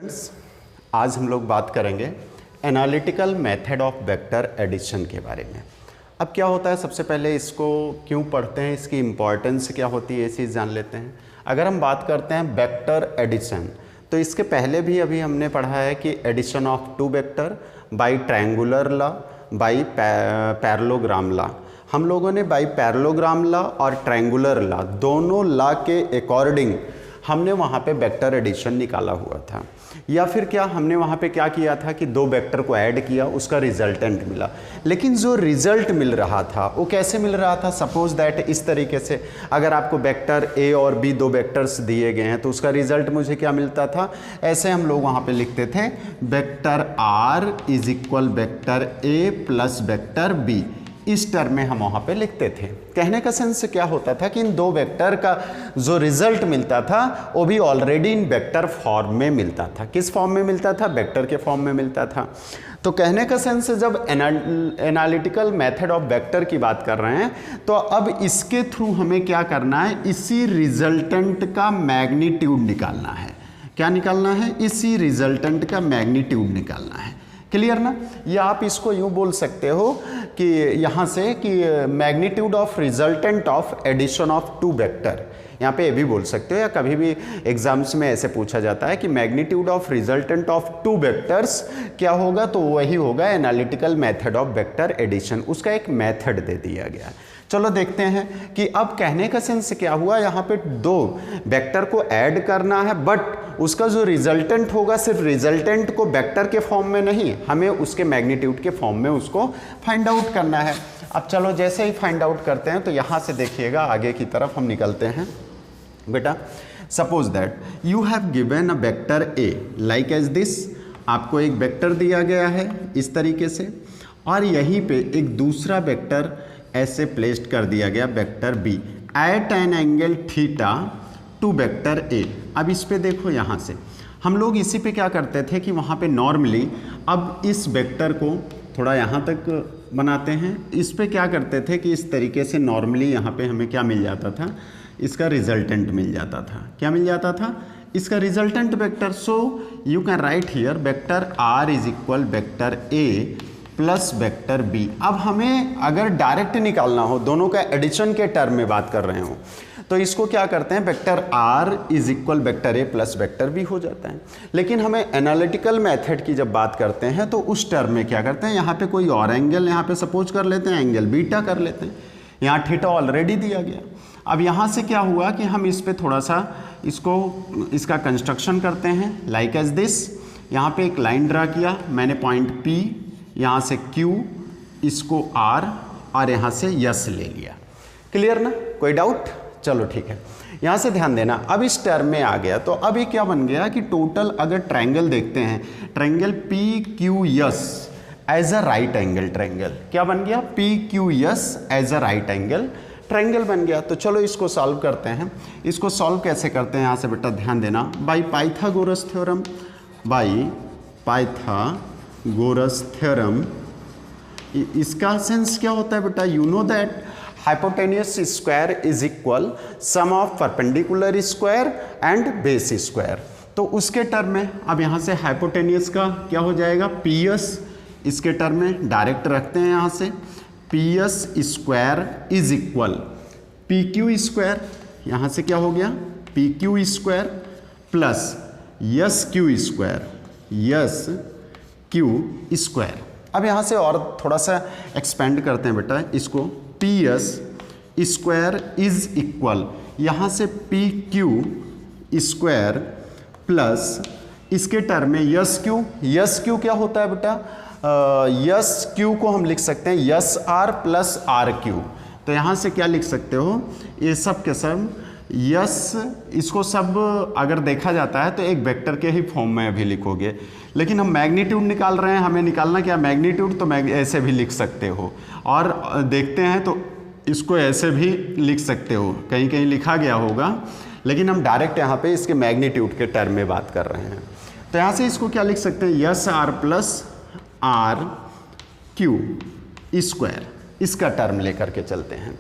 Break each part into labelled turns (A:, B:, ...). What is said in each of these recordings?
A: Friends, आज हम लोग बात करेंगे analytical method of vector addition के बारे में। अब क्या होता है, सबसे पहले इसको क्यों पढ़ते हैं, इसकी इम्पॉर्टेंस क्या होती है, ये चीज़ जान लेते हैं। अगर हम बात करते हैं वेक्टर एडिशन, तो इसके पहले भी अभी हमने पढ़ा है कि addition of two vector by triangular law by parallelogram law. हम लोगों ने बाय पैरेललोग्राम लॉ और ट्रायंगुलर लॉ दोनों लॉ के अकॉर्डिंग हमने वहाँ पे वेक्टर एडिशन निकाला हुआ था। या फिर क्या हमने वहाँ पे क्या किया था कि दो वेक्टर को ऐड किया, उसका रिजल्टेंट मिला। लेकिन जो रिजल्ट मिल रहा था वो कैसे मिल रहा था, सपोज दैट इस तरीके से, अगर आपको वेक्टर ए और बी दो वेक्टर्स दिए गए हैं तो उसका रिजल्ट मुझे क्या मिलता था, ऐसे हम लोग वहाँ पे लिखते थे vector R is equal vector A plus vector B. इस टर्म में हम वहाँ पे लिखते थे। कहने का सेंस क्या होता था कि इन दो वेक्टर का जो रिजल्ट मिलता था वो भी ऑलरेडी इन वेक्टर फॉर्म में मिलता था। किस फॉर्म में मिलता था, वेक्टर के फॉर्म में मिलता था। तो कहने का सेंस जब एनालिटिकल मेथड ऑफ वेक्टर की बात कर रहे हैं तो अब इसके थ्रू हमें क्या करना है, इसी रिजल्टेंट का मैग्नीट्यूड निकालना है। क्या निकालना है, इसी रिजल्टेंट का मैग्नीट्यूड निकालना है। क्लियर ना। या आप इसको यूँ बोल सकते हो कि यहाँ से कि magnitude of resultant of addition of two vector, यहाँ पे ये भी बोल सकते हो। या कभी भी एग्जाम्स में ऐसे पूछा जाता है कि magnitude of resultant of two vectors क्या होगा, तो वही होगा analytical method of vector addition. उसका एक मेथड दे दिया गया है। चलो देखते हैं कि अब कहने का सेंस क्या हुआ, यहाँ पे दो वेक्टर को ऐड करना है, बट उसका जो रिजल्टेंट होगा सिर्फ रिजल्टेंट को वेक्टर के फॉर्म में नहीं, हमें उसके मैग्नीट्यूड के फॉर्म में उसको फाइंड आउट करना है। अब चलो जैसे ही फाइंड आउट करते हैं तो यहाँ से देखिएगा आगे की तरफ हम निकलते हैं। बेटा suppose that you have given a vector A like as this. आपको एक वेक्टर दिया गया है इस तरीके से, और यहीं पे एक दूसरा वेक्टर ऐसे प्लेस्ड कर दिया गया vector B at an angle theta to vector A. अब इस पे देखो, यहाँ से हम लोग इसी पे क्या करते थे कि वहाँ पे नॉर्मली, अब इस वेक्टर को थोड़ा यहाँ तक बनाते हैं, इस पे क्या करते थे कि इस तरीके से नॉर्मली यहाँ पे हमें क्या मिल जाता था, इसका रिजल्टेंट मिल जाता था। क्या मिल जाता था, इसका resultant vector. So you can write here vector R is equal vector A plus vector B. अब हमें अगर डायरेक्ट निकालना हो, दोनों का एडिशन के टर्म में बात कर रहे हो, तो इसको क्या करते हैं, vector R is equal vector A plus vector B हो जाता है। लेकिन हमें एनालिटिकल मेथड की जब बात करते हैं तो उस टर्म में क्या करते हैं, यहाँ पे कोई और एंगल यहाँ पे सपोज कर लेते हैं, एंगल बीटा कर लेते हैं। यहाँ थीटा ऑलरेडी दिया गया। अब यहाँ से क्या हुआ कि हम इस पे थोड़ा सा इसका कंस्ट्रक्शन करते हैं लाइक एज दिस। यहाँ पे एक लाइन ड्रा किया मैंने, पॉइंट पी, यहाँ से Q, इसको R और यहाँ से यस ले लिया। क्लियर ना, कोई डाउट। चलो ठीक है, यहाँ से ध्यान देना। अब इस टर्म में आ गया तो अब ये क्या बन गया कि टोटल अगर ट्रायंगल देखते हैं, triangle PQS as a right angle triangle, क्या बन गया, PQS as a right angle triangle बन गया। तो चलो इसको सॉल्व करते हैं। इसको सॉल्व कैसे करते हैं, यहाँ से बेटा ध्यान देना। By Pythagoras theorem, by Pythagoras theorem, इसका सेंस क्या होता है बेटा, you know that hypotenuse square is equal some of perpendicular square and base square. तो उसके टर्म में अब यहाँ से हाइपोटेन्यूस का क्या हो जाएगा, PS, इसके टर्म में डायरेक्ट रखते हैं यहाँ से, PS square is equal PQ square, यहाँ से क्या हो गया, PQ square plus SQ square, SQ square. अब यहाँ से और थोड़ा सा एक्सपेंड करते हैं बेटा इसको, PS स्क्वायर इज इक्वल, यहाँ से PQ स्क्वायर प्लस इसके टर्म में SQ क्या होता है बेटा, SQ को हम लिख सकते हैं SR प्लस RQ। तो यहाँ से क्या लिख सकते हो, ये सब के सब इसको सब अगर देखा जाता है तो एक वेक्टर के ही फॉर्म में अभी लिखोगे, लेकिन हम मैग्नीट्यूड निकाल रहे हैं, हमें निकालना क्या मैग्नीट्यूड, तो ऐसे भी लिख सकते हो। और देखते हैं तो इसको ऐसे भी लिख सकते हो, कहीं कहीं लिखा गया होगा, लेकिन हम डायरेक्ट यहाँ पे इसके मैग्नीट्यूड के टर्म में बात कर रहे हैं। तो यहाँ से इसको क्या लिख सकते हैं, SR प्लस RQ स्क्वायर, इसका टर्म लेकर के चलते हैं।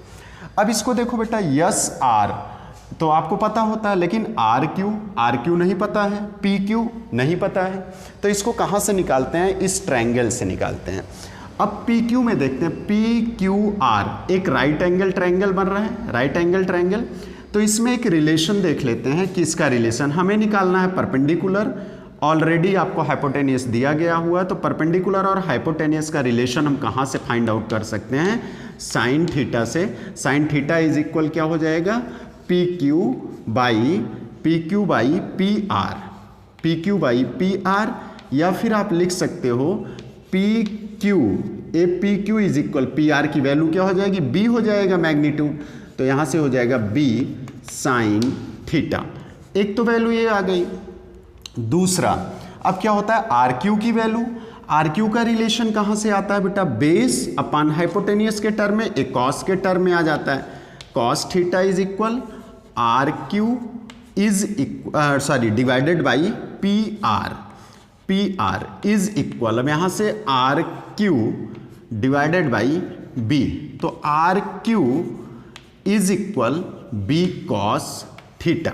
A: अब इसको देखो बेटा, SR तो आपको पता होता है, लेकिन आर क्यू नहीं पता है, पी क्यू नहीं पता है, तो इसको कहाँ से निकालते हैं? इस ट्रायंगल से निकालते हैं। अब पी क्यू में देखते हैं, पी क्यू आर एक राइट एंगल ट्रायंगल बन रहा है, राइट एंगल ट्रायंगल। तो इसमें एक रिलेशन देख लेते हैं, किसका रिलेशन हमें निकालना है? परपेंडिकुलर। ऑलरेडी आपको हाइपोटेनियस दिया गया हुआ है, तो परपेंडिकुलर और हाइपोटेनियस का रिलेशन हम कहाँ से फाइंड आउट कर सकते हैं? साइन थीटा से। साइन थीटा इज इक्वल क्या हो जाएगा? P Q by P are, या फिर आप लिख सकते हो P Q is equal P R की वैल्यू क्या हो जाएगी? बी हो जाएगा मैग्नीट्यूड, तो यहाँ से हो जाएगा बी साइन थीटा। एक तो वैल्यू ये आ गई। दूसरा, अब क्या होता है? आर क्यू की वैल्यू, आर क्यू का रिलेशन कहाँ से आता है बेटा? बेस अपन हाइपोटेनियस के टर्म में, एक कॉस के टर्म में आ जाता है। Cos theta is equal R Q divided by P R is equal, अब यहाँ से R Q divided by b, तो R Q is equal b cos theta.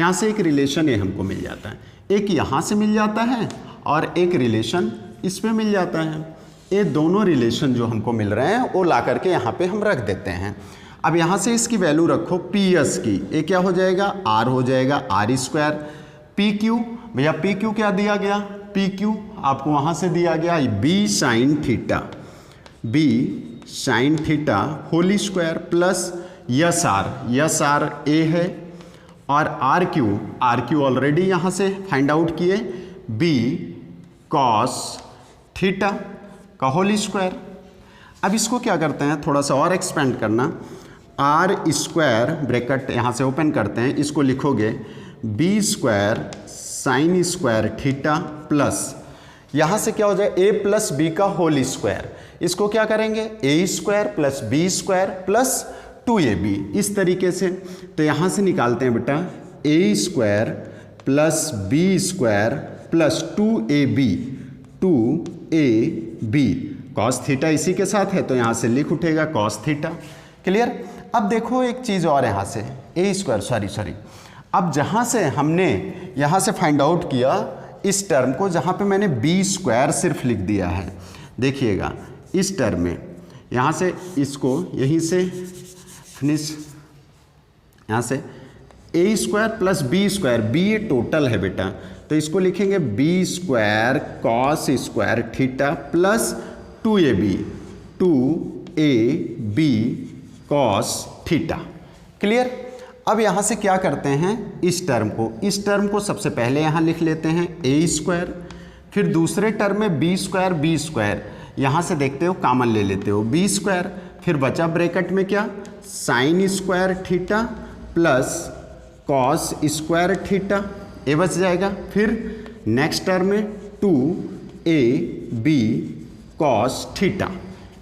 A: यहाँ से एक रिलेशन ये हमको मिल जाता है, एक यहाँ से मिल जाता है और एक रिलेशन इसमें मिल जाता है। ये दोनों रिलेशन जो हमको मिल रहे हैं वो ला करके यहाँ पे हम रख देते हैं। अब यहाँ से इसकी वैल्यू रखो पी एस की, ये क्या हो जाएगा? आर हो जाएगा आर स्क्वायर। पी क्यू, भैया पी क्यू क्या दिया गया? पी क्यू आपको वहाँ से दिया गया b sine theta whole square plus yes R A है, और आर क्यू ऑलरेडी यहाँ से फाइंड आउट किए, बी कॉस थीटा का होली स्क्वायर। अब इसको क्या करते हैं, थोड़ा सा और एक्सपेंड करना, आर स्क्वायर ब्रैकेट यहाँ से ओपन करते हैं, इसको लिखोगे b square sine square theta plus, यहाँ से क्या हो जाए? ए प्लस बी का होल स्क्वायर। इसको क्या करेंगे? A square plus B square plus 2ab, इस तरीके से। तो यहाँ से निकालते हैं बेटा a square plus B square plus 2ab cos theta इसी के साथ है, तो यहाँ से लिख उठेगा कॉस थीटा। क्लियर? अब देखो एक चीज़ और, यहाँ से ए स्क्वायर अब जहाँ से हमने यहाँ से फाइंड आउट किया इस टर्म को, जहाँ पे मैंने बी स्क्वायर सिर्फ लिख दिया है, देखिएगा इस टर्म में, यहाँ से इसको यहीं से फिनिश, यहाँ से a square plus B square, b ये टोटल है बेटा, तो इसको लिखेंगे b square cos square theta plus 2ab cos theta. Clear? अब यहाँ से क्या करते हैं, इस टर्म को सबसे पहले यहाँ लिख लेते हैं ए स्क्वायर, फिर दूसरे टर्म में बी स्क्वायर, यहाँ से देखते हो कॉमन ले लेते हो बी स्क्वायर, फिर बचा ब्रैकेट में क्या? Sine square theta plus cos square theta, ये बच जाएगा। फिर नेक्स्ट टर्म में 2ab cos theta,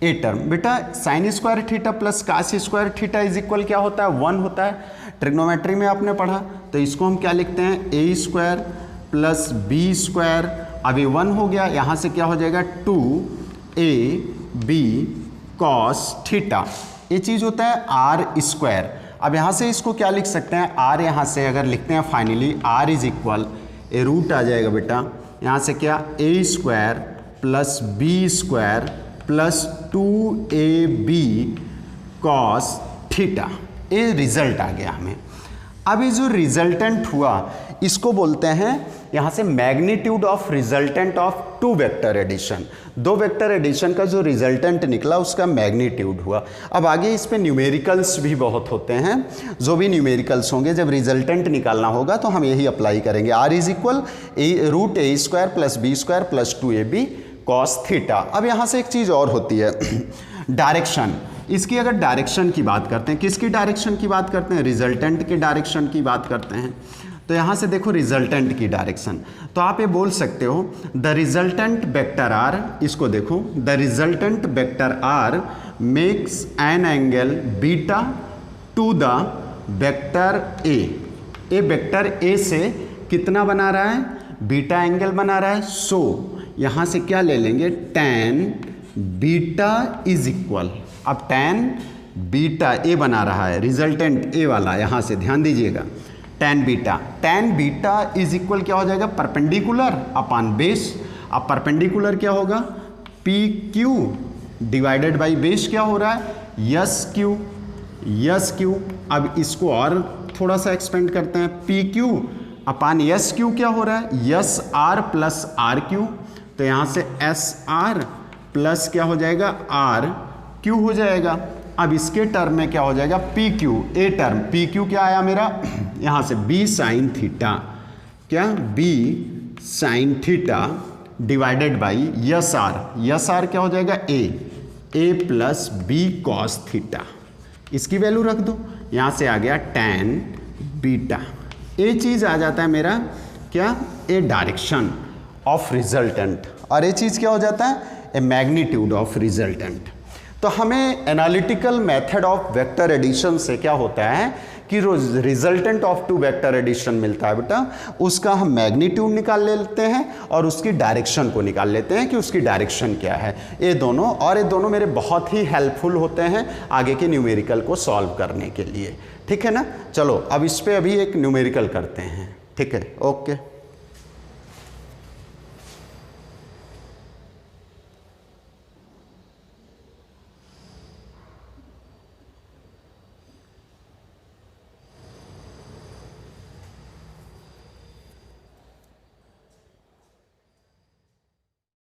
A: a term बेटा sine square theta plus cos square theta is equal क्या होता है? 1 होता है, ट्रिग्नोमेट्री में आपने पढ़ा। तो इसको हम क्या लिखते हैं? ए स्क्वायर प्लस बी स्क्वायर, अभी 1 हो गया, यहाँ से क्या हो जाएगा? 2ab कॉस थीटा, ये चीज़ होता है आर स्क्वायर। अब यहाँ से इसको क्या लिख सकते हैं? आर यहाँ से अगर लिखते हैं finally, R is equal a root आ जाएगा बेटा, यहाँ से क्या? A square plus B square plus 2ab cos theta, ये रिजल्ट आ गया हमें। अब ये जो रिजल्टेंट हुआ इसको बोलते हैं यहाँ से magnitude of resultant of 2 vector addition. 2 vector addition का जो रिजल्टेंट निकला उसका मैग्नीट्यूड हुआ। अब आगे इस पे न्यूमेरिकल्स भी बहुत होते हैं, जो भी न्यूमेरिकल्स होंगे जब रिजल्टेंट निकालना होगा तो हम यही अप्लाई करेंगे। R is equal root A square plus B square plus 2ab cos theta. अब यहाँ से एक चीज़ और होती है, डायरेक्शन। इसकी अगर डायरेक्शन की बात करते हैं, किसकी डायरेक्शन की बात करते हैं? रिजल्टेंट की डायरेक्शन की बात करते हैं। तो यहाँ से देखो रिजल्टेंट की डायरेक्शन, तो आप ये बोल सकते हो द रिजल्टेंट वेक्टर आर, इसको देखो the resultant vector R makes an angle beta to the vector A. ये वेक्टर ए से कितना बना रहा है? बीटा एंगल बना रहा है। सो यहाँ से क्या ले लेंगे? tan बीटा इज इक्वल, अब tan बीटा ए बना रहा है, रिजल्टेंट ए वाला, यहाँ से ध्यान दीजिएगा, tan बीटा इज इक्वल क्या हो जाएगा, परपेंडिकुलर अपान बेस। अब परपेंडिकुलर क्या होगा, P Q divided by base क्या हो रहा है, यस क्यू। अब इसको और थोड़ा सा एक्सपेंड करते हैं, P Q upon S Q क्या हो रहा है, S R plus R Q. तो यहाँ से एस आर प्लस क्या हो जाएगा, आर क्यू हो जाएगा। अब इसके टर्म में क्या हो जाएगा, P Q, a term P Q क्या आया मेरा, यहाँ से बी साइन थीटा, क्या B sine theta divided by S R क्या हो जाएगा, A plus B cos theta. इसकी वैल्यू रख दो, यहाँ से आ गया tan बीटा। ये चीज़ आ जाता है मेरा क्या, ए डायरेक्शन ऑफ रिजल्टेंट, और ये चीज़ क्या हो जाता है, ए मैग्नीट्यूड ऑफ रिजल्टेंट। तो हमें analytical method of vector addition से क्या होता है कि resultant of two vector addition मिलता है बेटा, उसका हम मैग्नीट्यूड निकाल लेते हैं और उसकी डायरेक्शन को निकाल लेते हैं कि उसकी डायरेक्शन क्या है। ये दोनों मेरे बहुत ही हेल्पफुल होते हैं आगे के न्यूमेरिकल को सॉल्व करने के लिए, ठीक है ना। चलो अब इस पे अभी एक न्यूमेरिकल करते हैं, ठीक है, ओके।